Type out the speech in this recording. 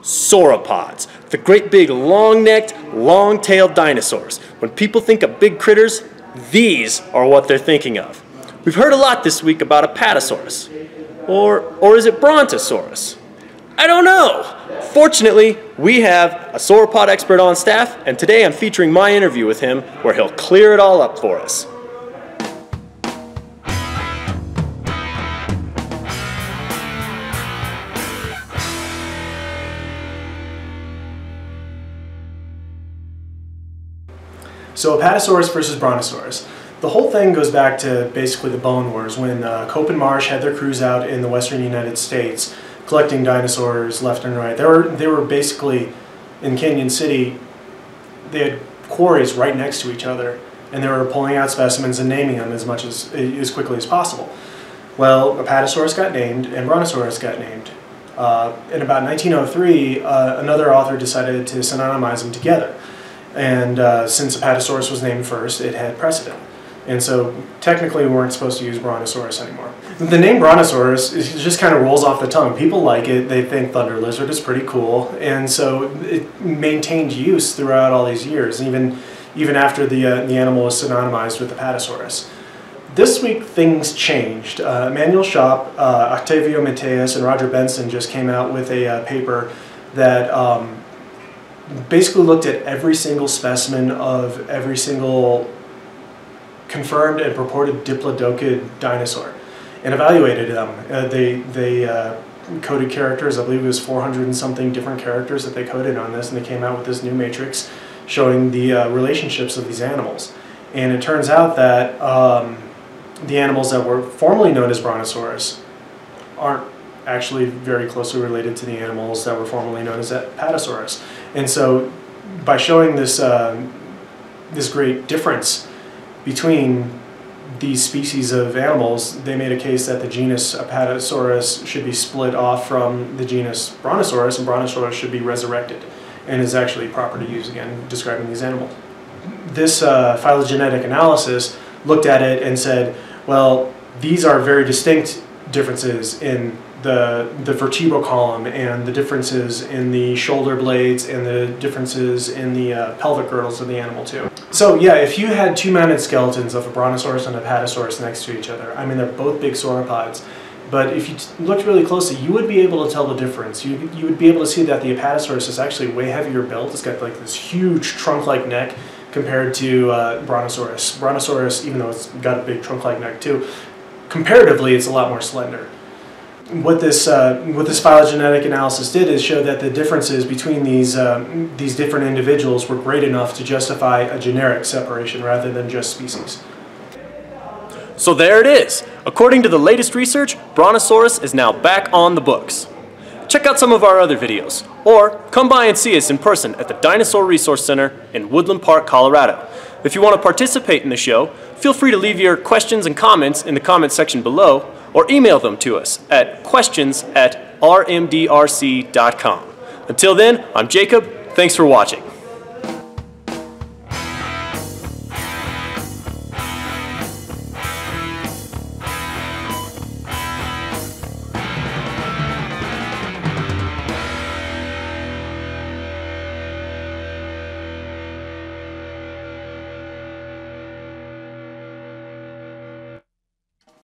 Sauropods, the great big long-necked, long-tailed dinosaurs. When people think of big critters, these are what they're thinking of. We've heard a lot this week about Apatosaurus. Or is it Brontosaurus? I don't know. Fortunately, we have a sauropod expert on staff, and today I'm featuring my interview with him where he'll clear it all up for us. So Apatosaurus versus Brontosaurus. The whole thing goes back to basically the Bone Wars, when Cope and Marsh had their crews out in the western United States collecting dinosaurs left and right. They were basically, in Canyon City, they had quarries right next to each other, and they were pulling out specimens and naming them as quickly as possible. Well, Apatosaurus got named, and Brontosaurus got named. In about 1903, another author decided to synonymize them together. And since Apatosaurus was named first, it had precedent. And so technically we weren't supposed to use Brontosaurus anymore. The name Brontosaurus just kind of rolls off the tongue. People like it, they think thunder lizard is pretty cool, and so it maintained use throughout all these years, even after the animal was synonymized with Apatosaurus. This week things changed. Emanuel Schaap, Octavio Mateus, and Roger Benson just came out with a paper that basically looked at every single specimen of every single confirmed and purported diplodocid dinosaur and evaluated them. They coded characters. I believe it was 400 and something different characters that they coded on this, and they came out with this new matrix showing the relationships of these animals. And it turns out that the animals that were formerly known as Brontosaurus aren't actually very closely related to the animals that were formerly known as Apatosaurus. And so by showing this, this great difference between these species of animals, they made a case that the genus Apatosaurus should be split off from the genus Brontosaurus, and Brontosaurus should be resurrected and is actually proper to use again describing these animals. This phylogenetic analysis looked at it and said, well, these are very distinct differences in the vertebral column, and the differences in the shoulder blades, and the differences in the pelvic girdles of the animal too. So yeah, if you had two mounted skeletons of a Brontosaurus and a Apatosaurus next to each other, I mean, they're both big sauropods, but if you looked really closely, you would be able to tell the difference. You would be able to see that the Apatosaurus is actually way heavier built. It's got like this huge trunk-like neck compared to Brontosaurus. Brontosaurus, even though it's got a big trunk-like neck too, comparatively it's a lot more slender. What this phylogenetic analysis did is show that the differences between these different individuals were great enough to justify a generic separation rather than just species. So there it is. According to the latest research, Brontosaurus is now back on the books. Check out some of our other videos, or come by and see us in person at the Dinosaur Resource Center in Woodland Park, Colorado. If you want to participate in the show, feel free to leave your questions and comments in the comment section below, or email them to us at questions@rmdrc.com. Until then, I'm Jacob. Thanks for watching.